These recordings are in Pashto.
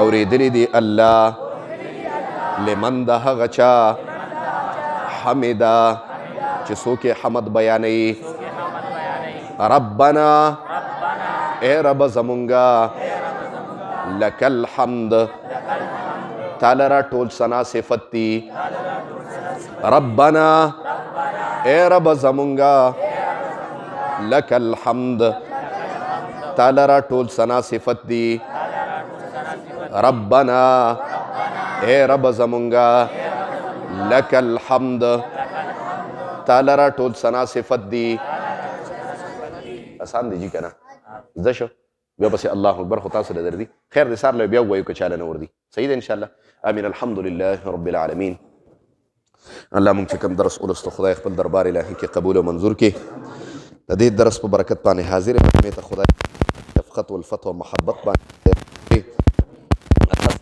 اوریدلی دی الله لمن د هغه چا حمدا چې څوک یې حمد بیانوي ربنا اے رب زمونږه لک الحمد تعالی را ټول ثنا صفت دی ربنا اے رب زمونږه لک الحمد تعالی را ټول ثنا صفت دی ربنا اے رب زمونږه لک الحمد تعالی را ټول ثنا صفت دی آسان دی جی که نه زده شو بیا پسې الله اکبر خو تاسو له در دي خیر دی سار له بیا ووایو که چاله نه وردي صحیح دی انشاءالله امین الحمدلله رب العالمین الله مونږ چې کوم درس ولستو خدای خپل دربار الهي کې قبول او منظور کړي د دې درس په برکت باندې حاضر مې ته خدای شفقت والفتح و محبت باندې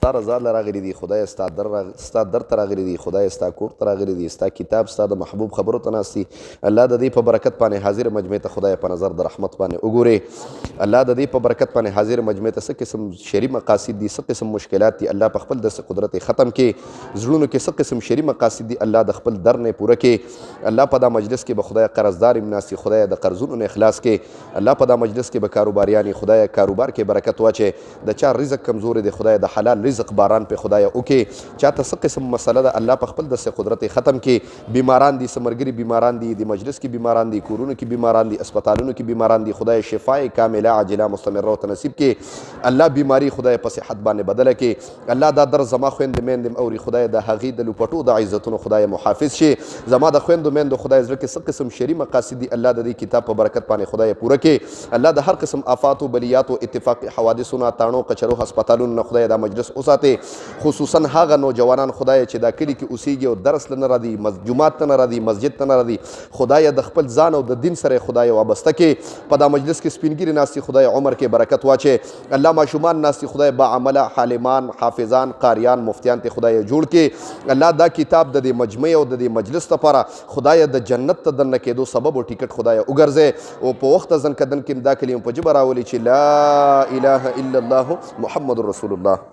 ستا رضا له راغلي دي خدای ستا در ته راغلي دي خدای ستا کور ته راغلي دي ستا کتاب ستا د محبوب خبرو ته ناست دي الله د دې په برکت باندې حاضر مجمع ته خدای په نظر د رحمت باندې وګورې الله د دې په برکت باندې حاضر مجمع ته څه قسم شرعي مقاصد دي څه قسم مشکلات دي الله په خپل دست قدرت ختم کړي زړونو کې څه قسم شرعي مقاصد دي الله د خپل در نه پوره کړي الله په دا مجلس کې به خدای قرضدار ام ناستي خدای د قرضونو نه اخلاص کړي الله په دا مجلس کې به کاروباریان خدای کاروبار کې برکت واچي د چا رزق کمزور دی خدای د حلال رزق باران په خدای اوکې چاته څه قسم مسله ده الله په خپل دست قدرت ختم کړي بیماران دي سمرګري بیماران دي د مجلس کې بیماران دي کورونو کې بیماران دي اسپتالونو کې بیماران دي خدای شفای کامله عاجله مستمره او نصیب کړي الله بیماری خدای په صحت باندې بدله کړي الله دا در زما خويند میندم اوري خدای د هغې د لوپټو د عزتونو خدای محافظ شي زما د خويندو میندو خدای زړه کې څه قسم شرعي مقاصد دي الله د دې کتاب په برکت باندې خدای پوره کړي الله د هر قسم آفات او بلیات او اتفاقي حوادثونو تاڼو کچرو هسپتالونو نه خدای دا مجلس وساتي خصوصا هغه نوجوانان خدای چې دا کلی کې اوسېږي او درس له نه راځي جومات ته نه راځي مسجد ته نه راځي خدای د خپل ځان او د دین سره خدای وابسته کې په دا مجلس کې سپینګیري ناستي خدای عمر کې برکت واچي الله ماشومان ناستي خدای با عمله حالمان حافظان قاریان مفتیان ته خدای جوړ کې الله دا کتاب د دې مجمع او د دې مجلس لپاره خدای د جنت ته دننه کېدو سبب او ټیکټ خدای وګرځي او په وخت ځن کدن کې دا کلمه په جبر راولي چې لا اله الا الله محمد رسول الله